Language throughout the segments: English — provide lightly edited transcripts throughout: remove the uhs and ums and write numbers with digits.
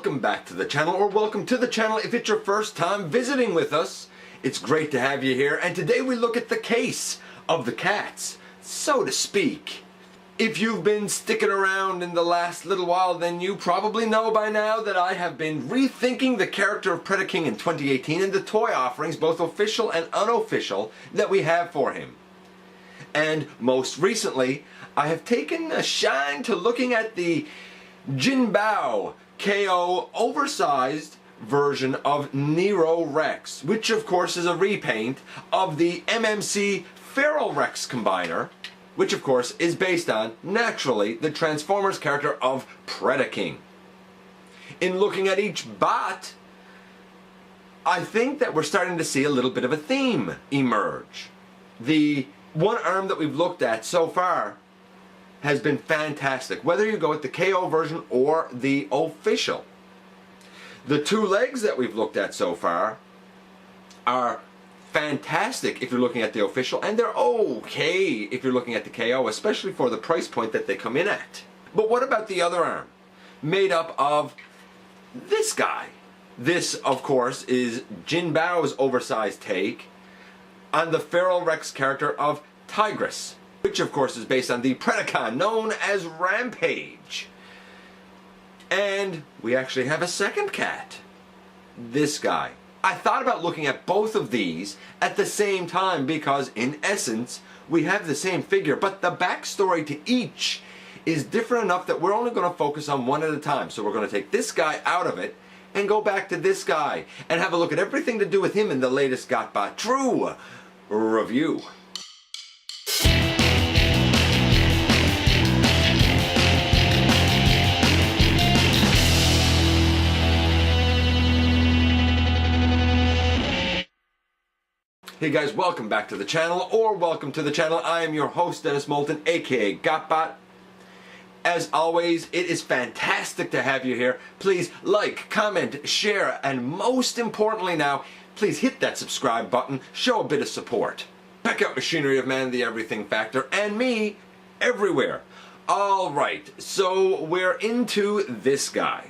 welcome back to the channel, or welcome to the channel if it's your first time visiting with us. It's great to have you here, and today we look at the case of the cats, so to speak. If you've been sticking around in the last little while, then you probably know by now that I have been rethinking the character of Predaking in 2018 and the toy offerings, both official and unofficial, that we have for him. And most recently, I have taken a shine to looking at the Jinbao KO oversized version of Nero Rex, which of course is a repaint of the MMC Feral Rex combiner, which of course is based on, naturally, the Transformers character of Predaking. In looking at each bot, I think that we're starting to see a little bit of a theme emerge. The one arm that we've looked at so far has been fantastic, whether you go with the KO version or the official. The two legs that we've looked at so far are fantastic if you're looking at the official, and they're okay if you're looking at the KO, especially for the price point that they come in at. But what about the other arm, made up of this guy? This, of course, is Jinbao's oversized take on the Feral Rex character of Tigris, which of course is based on the Predaking known as Rampage. And we actually have a second cat, this guy. I thought about looking at both of these at the same time because in essence we have the same figure, but the backstory to each is different enough that we're only going to focus on one at a time. So we're going to take this guy out of it and go back to this guy and have a look at everything to do with him in the latest GotBot True review. Hey guys, welcome back to the channel, or welcome to the channel. I am your host, Dennis Moulton, aka GotBot. As always, it is fantastic to have you here. Please like, comment, share, and most importantly now, please hit that subscribe button, show a bit of support. Check out Machinery of Man, the Everything Factor, and me everywhere. Alright, so we're into this guy.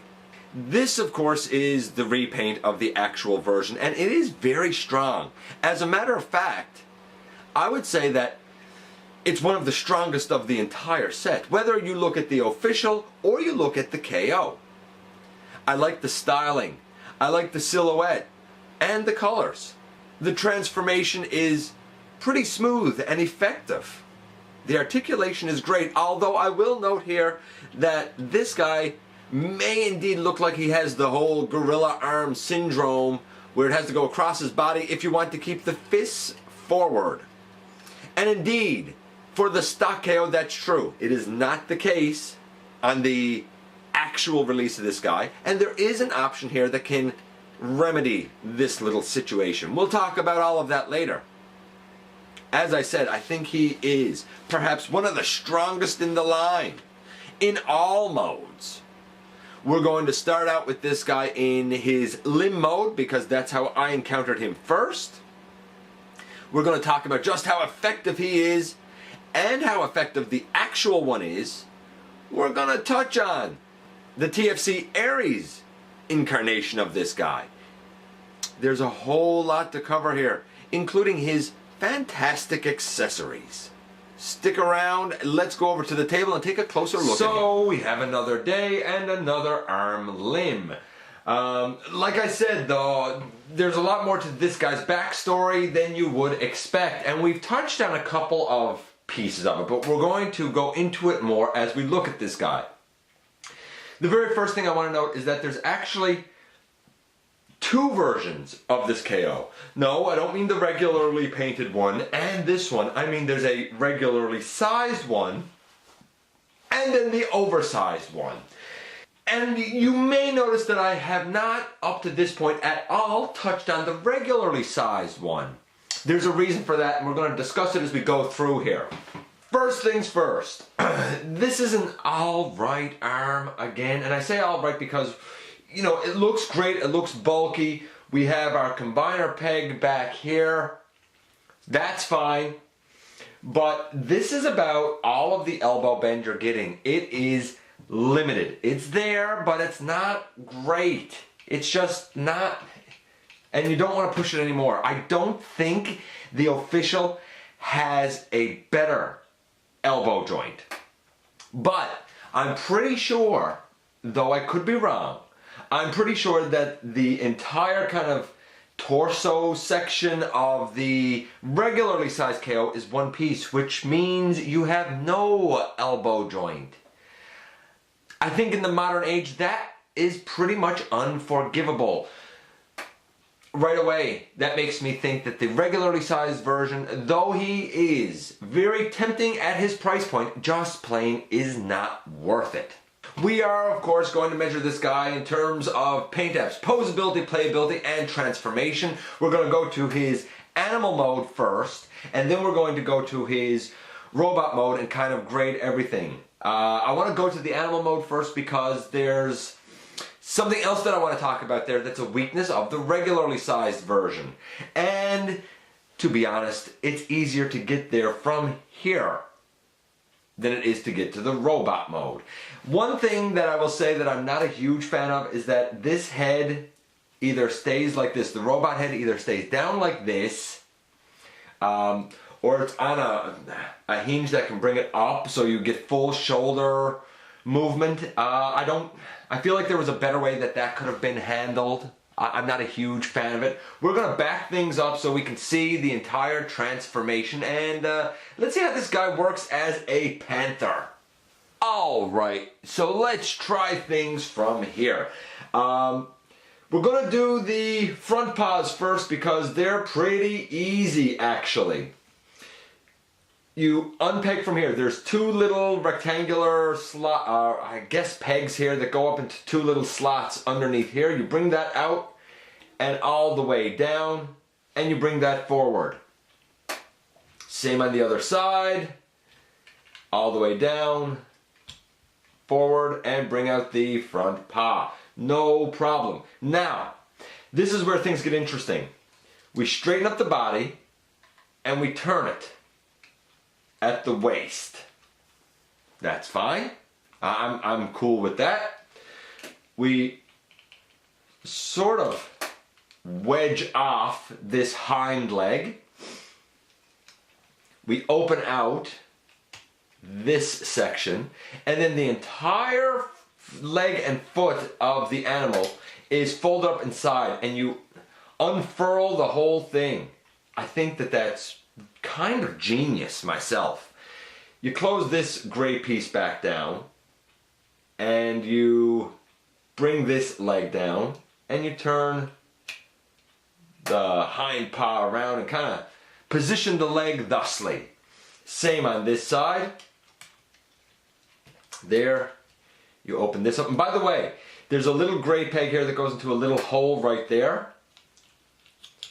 This, of course, is the repaint of the actual version, and it is very strong. As a matter of fact, I would say that it's one of the strongest of the entire set, whether you look at the official or you look at the KO. I like the styling, I like the silhouette, and the colors. The transformation is pretty smooth and effective. The articulation is great, although I will note here that this guy may indeed look like he has the whole gorilla arm syndrome where it has to go across his body if you want to keep the fists forward. And indeed, for the stock KO, that's true. It is not the case on the actual release of this guy, and there is an option here that can remedy this little situation. We'll talk about all of that later. As I said, I think he is perhaps one of the strongest in the line in all modes. We're going to start out with this guy in his limb mode because that's how I encountered him first. We're going to talk about just how effective he is and how effective the actual one is. We're going to touch on the TFC Ares incarnation of this guy. There's a whole lot to cover here, including his fantastic accessories. Stick around, let's go over to the table and take a closer look at him. So we have another day and another arm limb. Like I said though, there's a lot more to this guy's backstory than you would expect, and we've touched on a couple of pieces of it, but we're going to go into it more as we look at this guy. The very first thing I want to note is that there's actually two versions of this KO. No, I don't mean the regularly painted one and this one. I mean there's a regularly sized one and then the oversized one. And you may notice that I have not, up to this point at all, touched on the regularly sized one. There's a reason for that, and we're going to discuss it as we go through here. First things first, this is an alright arm again, and I say alright because, you know, it looks great, it looks bulky. We have our combiner peg back here. That's fine. But this is about all of the elbow bend you're getting. It is limited. It's there, but it's not great. It's just not, and you don't want to push it anymore. I don't think the official has a better elbow joint. But I'm pretty sure, though I could be wrong, I'm pretty sure that the entire kind of torso section of the regularly sized KO is one piece, which means you have no elbow joint. I think in the modern age that is pretty much unforgivable. Right away, that makes me think that the regularly sized version, though he is very tempting at his price point, just plain is not worth it. We are, of course, going to measure this guy in terms of paint apps, posability, playability, and transformation. We're going to go to his animal mode first, and then we're going to go to his robot mode and kind of grade everything. I want to go to the animal mode first because there's something else that I want to talk about there that's a weakness of the regularly sized version. And to be honest, it's easier to get there from here than it is to get to the robot mode. One thing that I will say that I'm not a huge fan of is that this head either stays like this. The robot head either stays down like this, or it's on a hinge that can bring it up so you get full shoulder movement. I feel like there was a better way that could have been handled. I'm not a huge fan of it. We're gonna back things up so we can see the entire transformation, and let's see how this guy works as a Panther. Alright, so let's try things from here. We're gonna do the front paws first because they're pretty easy actually. You unpeg from here. There's two little rectangular I guess pegs here that go up into two little slots underneath here. You bring that out and all the way down, and you bring that forward. Same on the other side. All the way down, forward, and bring out the front paw. No problem. Now, this is where things get interesting. We straighten up the body and we turn it at the waist. That's fine. I'm cool with that. We sort of wedge off this hind leg. We open out this section, and then the entire leg and foot of the animal is folded up inside, and you unfurl the whole thing. I think that that's kind of genius myself. You close this gray piece back down, and you bring this leg down, and you turn the hind paw around and kind of position the leg thusly. Same on this side. There, you open this up. And by the way, there's a little gray peg here that goes into a little hole right there.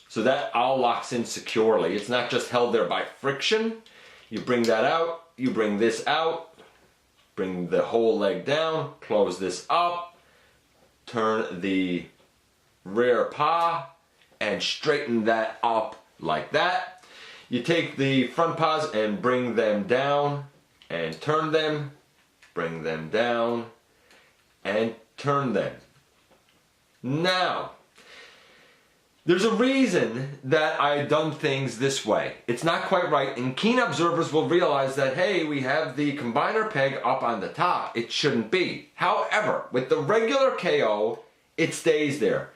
So that all locks in securely. It's not just held there by friction. You bring that out, you bring this out, bring the whole leg down, close this up, turn the rear paw, and straighten that up like that. You take the front paws and bring them down and turn them, bring them down and turn them. Now, there's a reason that I've done things this way. It's not quite right, and keen observers will realize that, hey, we have the combiner peg up on the top. It shouldn't be. However, with the regular KO, it stays there.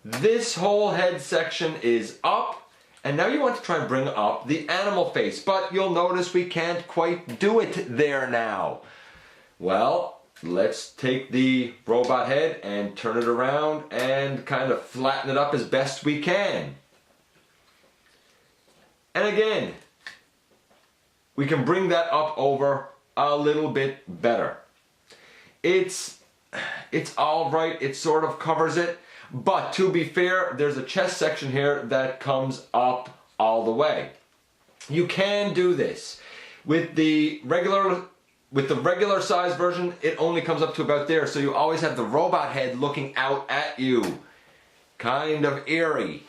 This whole head section is up, and now you want to try and bring up the animal face, but you'll notice we can't quite do it there now. Well, let's take the robot head and turn it around and kind of flatten it up as best we can. And again, we can bring that up over a little bit better. It's all right, it sort of covers it, but to be fair, there's a chest section here that comes up all the way. You can do this. With the regular size version, it only comes up to about there, so you always have the robot head looking out at you. Kind of eerie.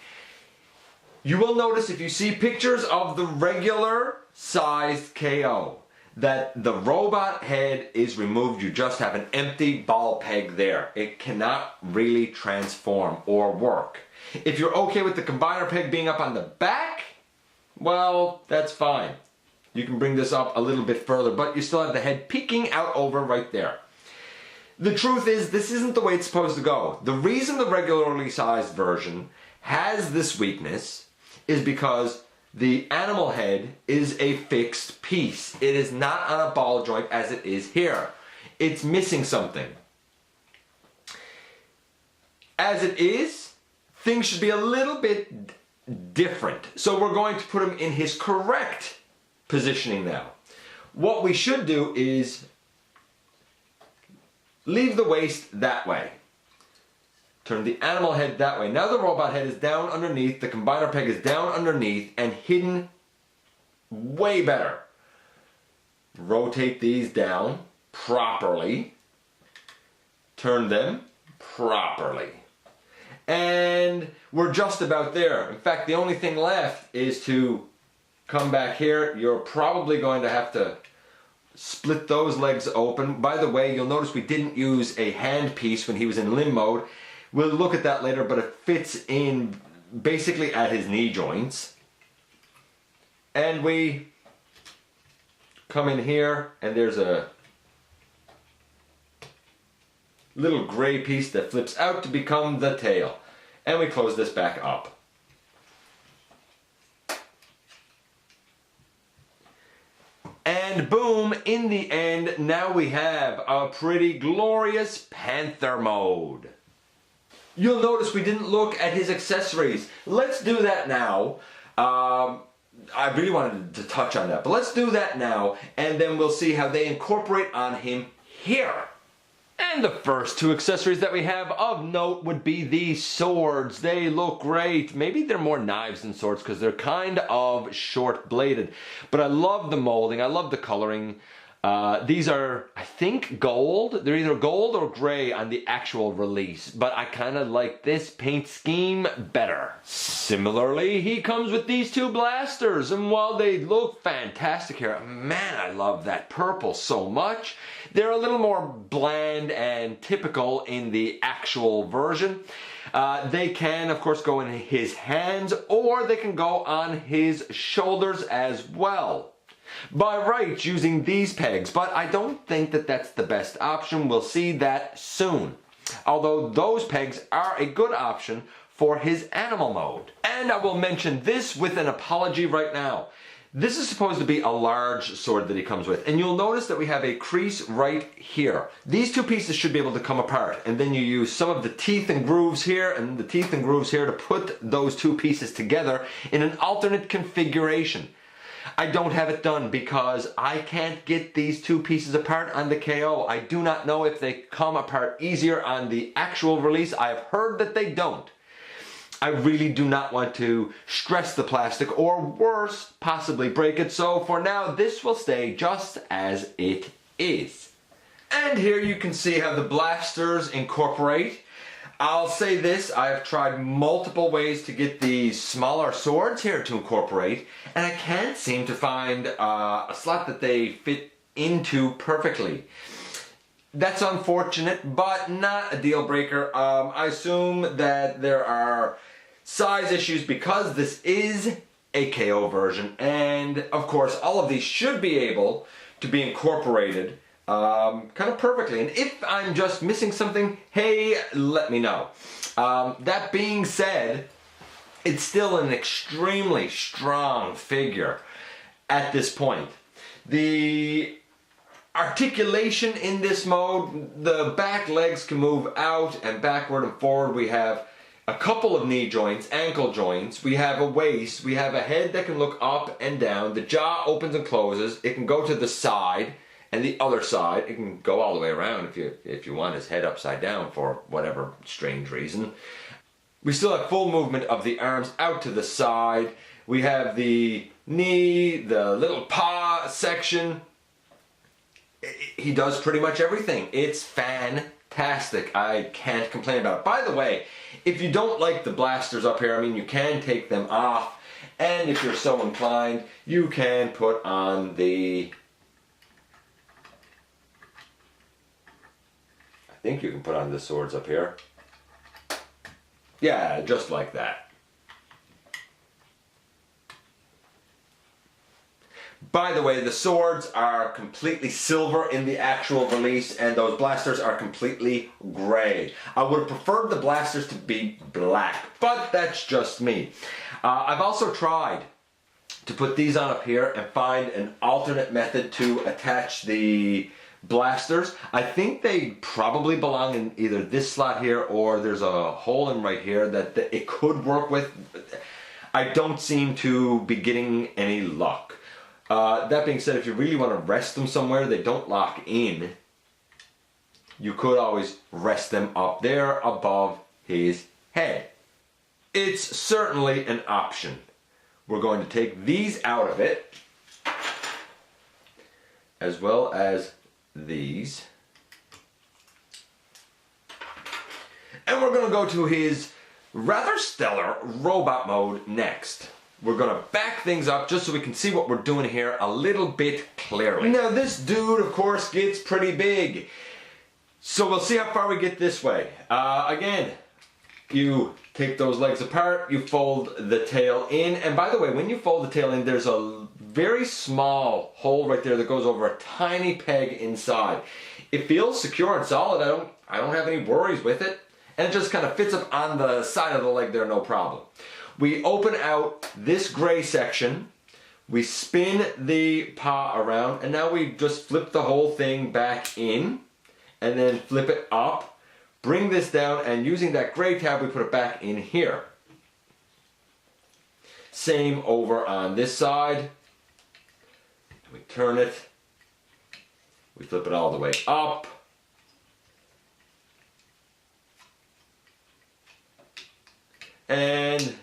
You will notice if you see pictures of the regular sized KO that the robot head is removed. You just have an empty ball peg there. It cannot really transform or work. If you're okay with the combiner peg being up on the back, well, that's fine. You can bring this up a little bit further, but you still have the head peeking out over right there. The truth is, this isn't the way it's supposed to go. The reason the regularly sized version has this weakness is because the animal head is a fixed piece. It is not on a ball joint as it is here. It's missing something. As it is, things should be a little bit different. So we're going to put him in his correct positioning now. What we should do is leave the waist that way. Turn the animal head that way. Now the robot head is down underneath, the combiner peg is down underneath and hidden way better. Rotate these down properly. Turn them properly. And we're just about there. In fact, the only thing left is to come back here. You're probably going to have to split those legs open. By the way, you'll notice we didn't use a hand piece when he was in limb mode. We'll look at that later, but it fits in basically at his knee joints. And we come in here and there's a little gray piece that flips out to become the tail. And we close this back up. And boom, in the end, now we have a pretty glorious Panther mode. You'll notice we didn't look at his accessories. Let's do that now. I really wanted to touch on that, but let's do that now, and then we'll see how they incorporate on him here. And the first two accessories that we have of note would be these swords. They look great. Maybe they're more knives than swords because they're kind of short bladed. But I love the molding. I love the coloring. These are, I think, gold. They're either gold or gray on the actual release, but I kind of like this paint scheme better. Similarly, he comes with these two blasters, and while they look fantastic here, man, I love that purple so much. They're a little more bland and typical in the actual version. They can, of course, go in his hands, or they can go on his shoulders as well. By rights, using these pegs, but I don't think that that's the best option. We'll see that soon. Although those pegs are a good option for his animal mode. And I will mention this with an apology right now. This is supposed to be a large sword that he comes with, and you'll notice that we have a crease right here. These two pieces should be able to come apart, and then you use some of the teeth and grooves here and the teeth and grooves here to put those two pieces together in an alternate configuration. I don't have it done because I can't get these two pieces apart on the KO. I do not know if they come apart easier on the actual release. I have heard that they don't. I really do not want to stress the plastic or worse, possibly break it. So for now, this will stay just as it is. And here you can see how the blasters incorporate. I'll say this, I have tried multiple ways to get these smaller swords here to incorporate, and I can't seem to find a slot that they fit into perfectly. That's unfortunate, but not a deal breaker. I assume that there are size issues because this is a KO version, and of course all of these should be able to be incorporated kind of perfectly. And if I'm just missing something, hey, let me know. That being said, it's still an extremely strong figure at this point. The articulation in this mode, the back legs can move out and backward and forward. We have a couple of knee joints, ankle joints. We have a waist. We have a head that can look up and down. The jaw opens and closes. It can go to the side and the other side. It can go all the way around if you want his head upside down for whatever strange reason. We still have full movement of the arms out to the side. We have the knee, the little paw section. He does pretty much everything. It's fantastic. I can't complain about it. By the way, if you don't like the blasters up here, I mean, you can take them off. And if you're so inclined, you can put on the think you can put on the swords up here. Yeah, just like that. By the way, the swords are completely silver in the actual release, and those blasters are completely gray. I would have preferred the blasters to be black, but that's just me. I've also tried to put these on up here and find an alternate method to attach the blasters. I think they probably belong in either this slot here, or there's a hole in right here that it could work with. I don't seem to be getting any luck. That being said, if you really want to rest them somewhere, they don't lock in. You could always rest them up there above his head. It's certainly an option. We're going to take these out of it, as well as these. And we're going to go to his rather stellar robot mode next. We're going to back things up just so we can see what we're doing here a little bit clearly. Now this dude, of course, gets pretty big. So we'll see how far we get this way. Again, you take those legs apart, you fold the tail in, and by the way, when you fold the tail in, there's a very small hole right there that goes over a tiny peg inside. It feels secure and solid. I don't have any worries with it, and it just kind of fits up on the side of the leg there, no problem. We open out this gray section, we spin the paw around, and now we just flip the whole thing back in, and then flip it up, bring this down, and using that gray tab, we put it back in here. Same over on this side. We turn it, we flip it all the way up, and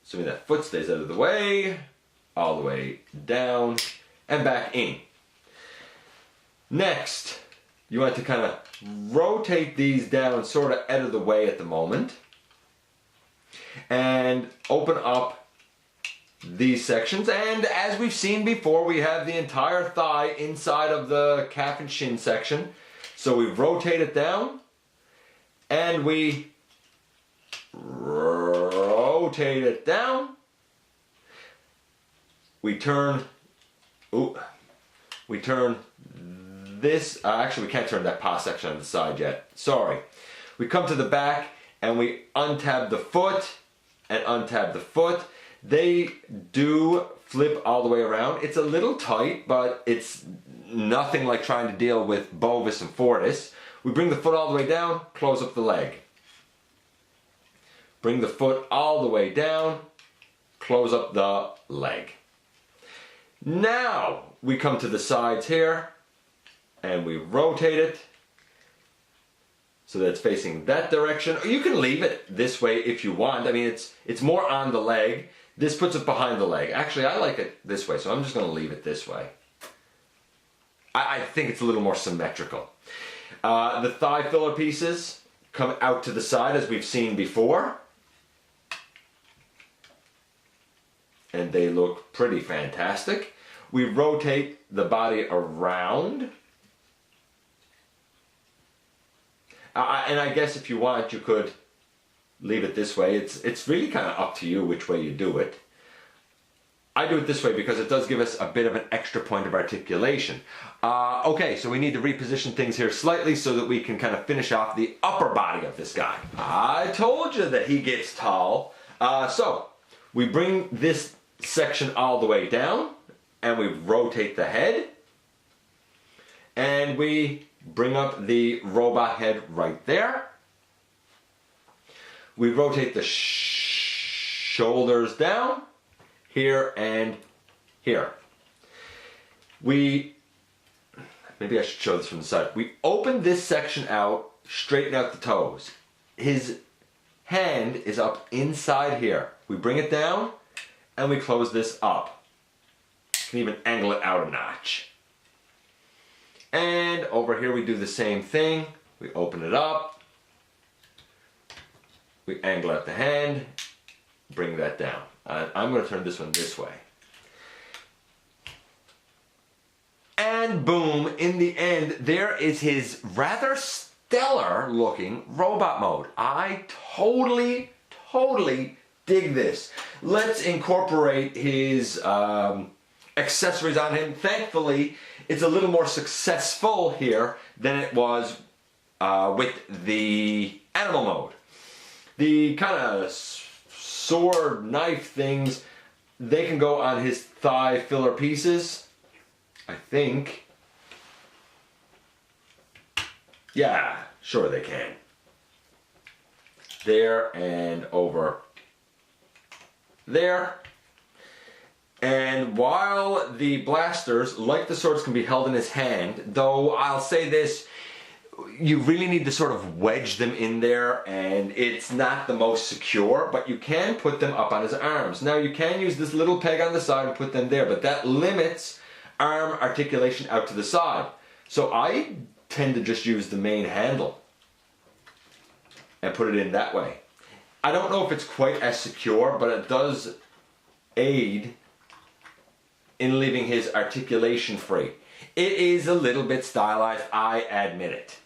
assuming that foot stays out of the way, all the way down and back in. Next, you want to kind of rotate these down sort of out of the way at the moment and open up these sections. And as we've seen before, we have the entire thigh inside of the calf and shin section. So we rotate it down and we rotate it down. We turn this, actually we can't turn that paw section on the side yet, sorry. We come to the back and we untab the foot and untab the foot. They do flip all the way around. It's a little tight, but it's nothing like trying to deal with Bovis and Fortis. We bring the foot all the way down, close up the leg. Bring the foot all the way down, close up the leg. Now we come to the sides here and we rotate it so that it's facing that direction. Or you can leave it this way if you want. I mean, it's more on the leg. This puts it behind the leg. Actually, I like it this way, so I'm just going to leave it this way. I think it's a little more symmetrical. The thigh filler pieces come out to the side as we've seen before. And they look pretty fantastic. We rotate the body around. And I guess if you want, you could leave it this way. It's really kind of up to you which way you do it. I do it this way because it does give us a bit of an extra point of articulation. Okay, so we need to reposition things here slightly so that we can kind of finish off the upper body of this guy. I told you that he gets tall. So we bring this section all the way down and we rotate the head and we bring up the robot head right there. We rotate the shoulders down here and here. Maybe I should show this from the side. We open this section out, straighten out the toes. His hand is up inside here. We bring it down and we close this up. You can even angle it out a notch. And over here we do the same thing. We open it up. We angle out the hand, bring that down. I'm going to turn this one this way. And boom, in the end, there is his rather stellar looking robot mode. I totally dig this. Let's incorporate his accessories on him. Thankfully, it's a little more successful here than it was with the animal mode. The kind of sword knife things, they can go on his thigh filler pieces, I think. Yeah, sure they can. There and over there. And while the blasters, like the swords, can be held in his hand, though I'll say this, you really need to sort of wedge them in there, and it's not the most secure, but you can put them up on his arms. Now you can use this little peg on the side and put them there, but that limits arm articulation out to the side. So I tend to just use the main handle and put it in that way. I don't know if it's quite as secure, but it does aid in leaving his articulation free. It is a little bit stylized, I admit it.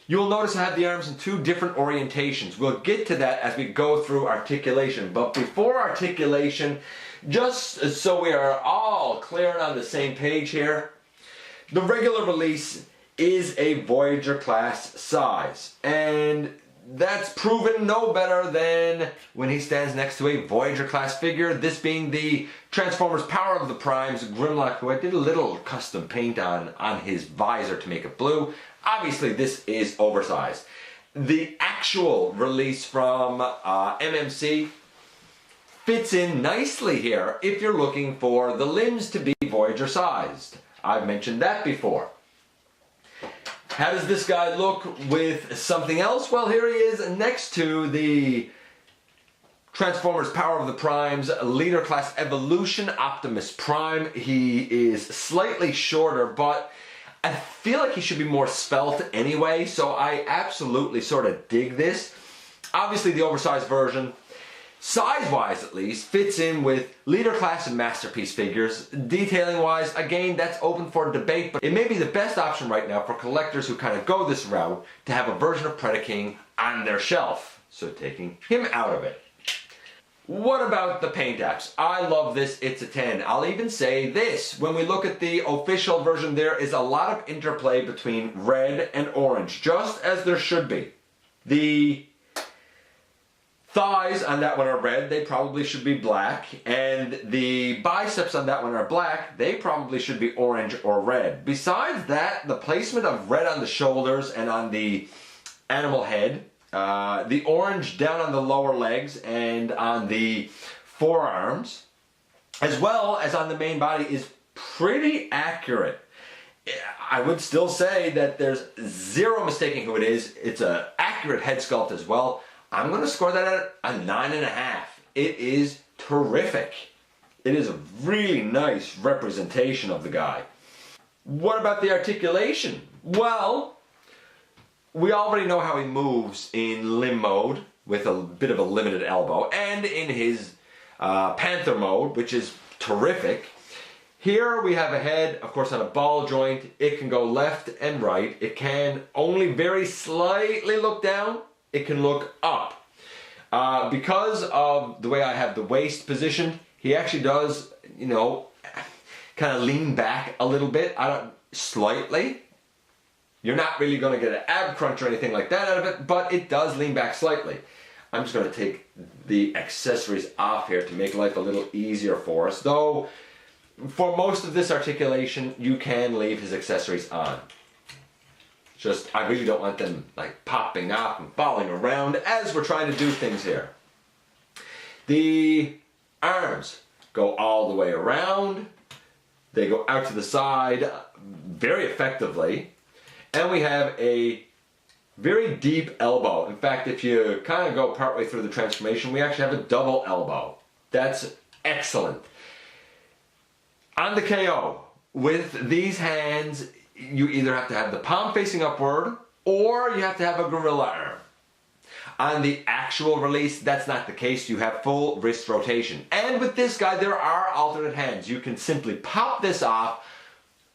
You'll notice I have the arms in two different orientations. We'll get to that as we go through articulation. But before articulation, just so we are all clear and on the same page here, the regular release is a Voyager class size. And that's proven no better than when he stands next to a Voyager class figure, this being the Transformers Power of the Primes Grimlock, who I did a little custom paint on his visor to make it blue. Obviously this is oversized. The actual release from MMC fits in nicely here if you're looking for the limbs to be Voyager sized. I've mentioned that before. How does this guy look with something else? Well, here he is next to the Transformers Power of the Primes Leader Class Evolution Optimus Prime. He is slightly shorter, but I feel like he should be more svelte anyway, so I absolutely sort of dig this. Obviously the oversized version, size-wise at least, fits in with Leader Class and Masterpiece figures. Detailing-wise, again, that's open for debate, but it may be the best option right now for collectors who kind of go this route to have a version of Predaking on their shelf. So taking him out of it. What about the paint apps? I love this, it's a 10. I'll even say this, when we look at the official version, there is a lot of interplay between red and orange, just as there should be. The thighs on that one are red, they probably should be black, and the biceps on that one are black, they probably should be orange or red. Besides that, the placement of red on the shoulders and on the animal head, the orange down on the lower legs and on the forearms, as well as on the main body, is pretty accurate. I would still say that there's zero mistaking who it is. It's an accurate head sculpt as well. I'm going to score that at a 9.5. It is terrific. It is a really nice representation of the guy. What about the articulation? Well, we already know how he moves in limb mode with a bit of a limited elbow, and in his Panther mode, which is terrific. Here we have a head, of course, on a ball joint. It can go left and right. It can only very slightly look down. It can look up. Because of the way I have the waist positioned, he actually does, you know, kind of lean back a little bit, slightly. You're not really going to get an ab crunch or anything like that out of it, but it does lean back slightly. I'm just going to take the accessories off here to make life a little easier for us, though for most of this articulation you can leave his accessories on. Just, I really don't want them like popping off and falling around as we're trying to do things here. The arms go all the way around. They go out to the side very effectively. And we have a very deep elbow. In fact, if you kind of go partway through the transformation, we actually have a double elbow. That's excellent. On the KO, with these hands, you either have to have the palm facing upward or you have to have a gorilla arm. On the actual release, that's not the case. You have full wrist rotation. And with this guy, there are alternate hands. You can simply pop this off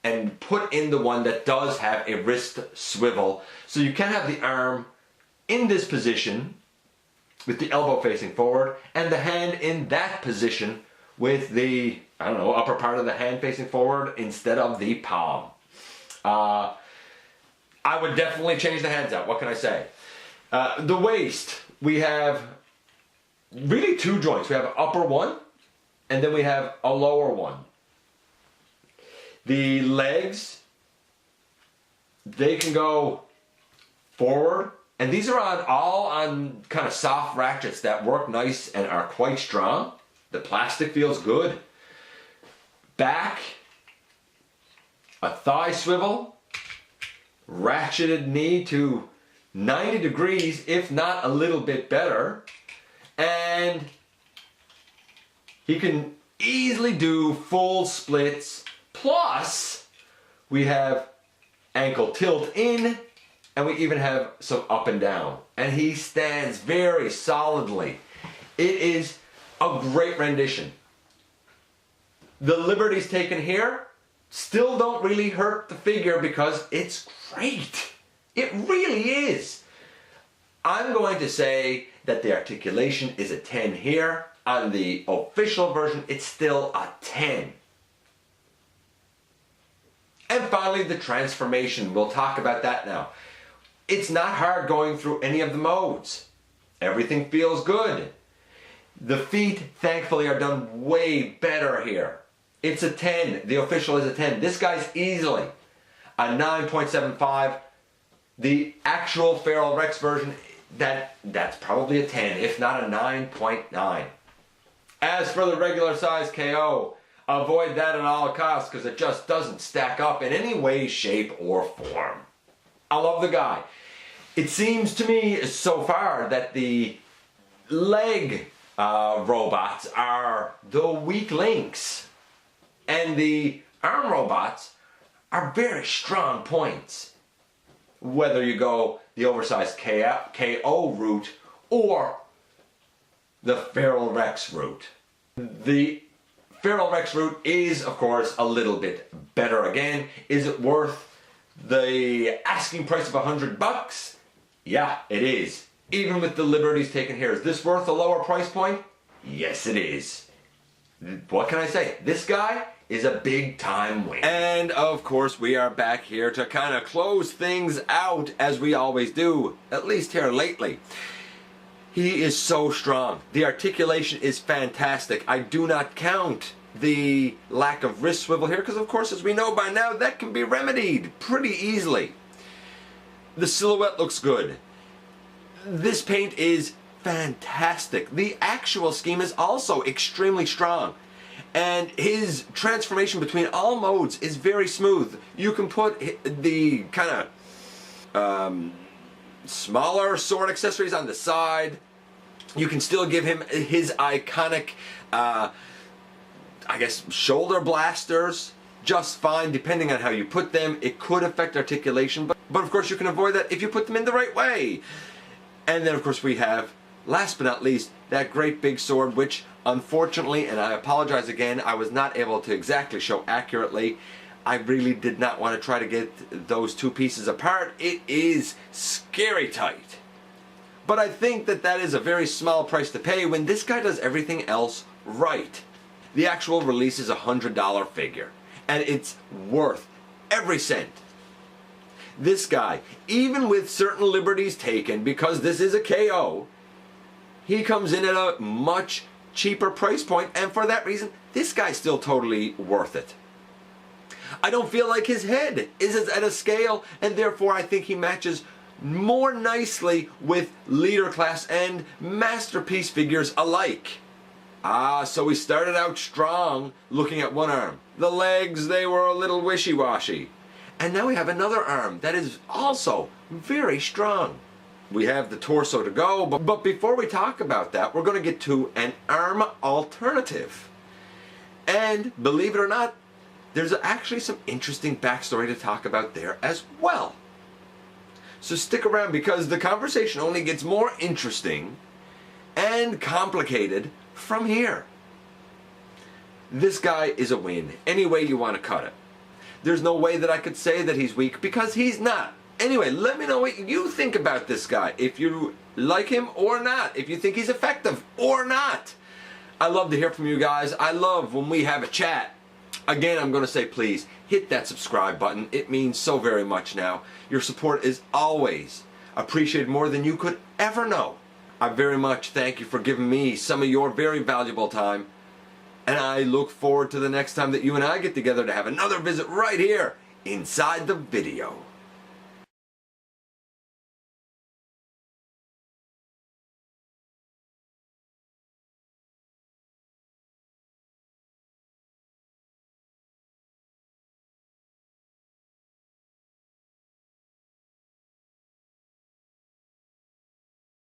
and put in the one that does have a wrist swivel. So you can have the arm in this position with the elbow facing forward and the hand in that position with the, I don't know, upper part of the hand facing forward instead of the palm. I would definitely change the hands out. What can I say? The waist, we have really two joints. We have an upper one and then we have a lower one. The legs, they can go forward, and these are all on kind of soft ratchets that work nice and are quite strong. The plastic feels good. Back, a thigh swivel, ratcheted knee to 90 degrees, if not a little bit better, and he can easily do full splits. Plus, we have ankle tilt in, and we even have some up and down. And he stands very solidly. It is a great rendition. The liberties taken here still don't really hurt the figure because it's great. It really is. I'm going to say that the articulation is a 10 here. On the official version, it's still a 10. And finally, the transformation. We'll talk about that now. It's not hard going through any of the modes. Everything feels good. The feet, thankfully, are done way better here. It's a 10. The official is a 10. This guy's easily a 9.75. The actual Feral Rex version, that's probably a 10, if not a 9.9. As for the regular size KO, avoid that at all costs because it just doesn't stack up in any way, shape, or form. I love the guy. It seems to me so far that the leg robots are the weak links and the arm robots are very strong points. Whether you go the oversized KO route or the Feral Rex route. The Feral Rex route is, of course, a little bit better again. Is it worth the asking price of $100? Yeah, it is. Even with the liberties taken here. Is this worth a lower price point? Yes, it is. What can I say? This guy is a big time win. And of course we are back here to kind of close things out as we always do, at least here lately. He is so strong. The articulation is fantastic. I do not count the lack of wrist swivel here because of course, as we know by now, that can be remedied pretty easily. The silhouette looks good. This paint is fantastic. The actual scheme is also extremely strong. And his transformation between all modes is very smooth. You can put the kind of smaller sword accessories on the side. You can still give him his iconic, I guess, shoulder blasters just fine depending on how you put them. It could affect articulation, but of course you can avoid that if you put them in the right way. And then of course we have, last but not least, that great big sword, which unfortunately, and I apologize again, I was not able to exactly show accurately. I really did not want to try to get those two pieces apart. It is scary tight. But I think that that is a very small price to pay when this guy does everything else right. The actual release is a $100 figure, and it's worth every cent. This guy, even with certain liberties taken, because this is a KO, he comes in at a much cheaper price point, and for that reason, this guy's still totally worth it. I don't feel like his head is at a scale, and therefore I think he matches more nicely with leader class and masterpiece figures alike. So we started out strong looking at one arm. The legs, they were a little wishy-washy. And now we have another arm that is also very strong. We have the torso to go, but before we talk about that, we're going to get to an arm alternative. And believe it or not, there's actually some interesting backstory to talk about there as well. So stick around because the conversation only gets more interesting and complicated from here. This guy is a win, any way you want to cut it. There's no way that I could say that he's weak, because he's not. Anyway, let me know what you think about this guy. If you like him or not. If you think he's effective or not. I love to hear from you guys. I love when we have a chat. Again, I'm going to say, please hit that subscribe button. It means so very much now. Your support is always appreciated more than you could ever know. I very much thank you for giving me some of your very valuable time. And I look forward to the next time that you and I get together to have another visit right here inside the video.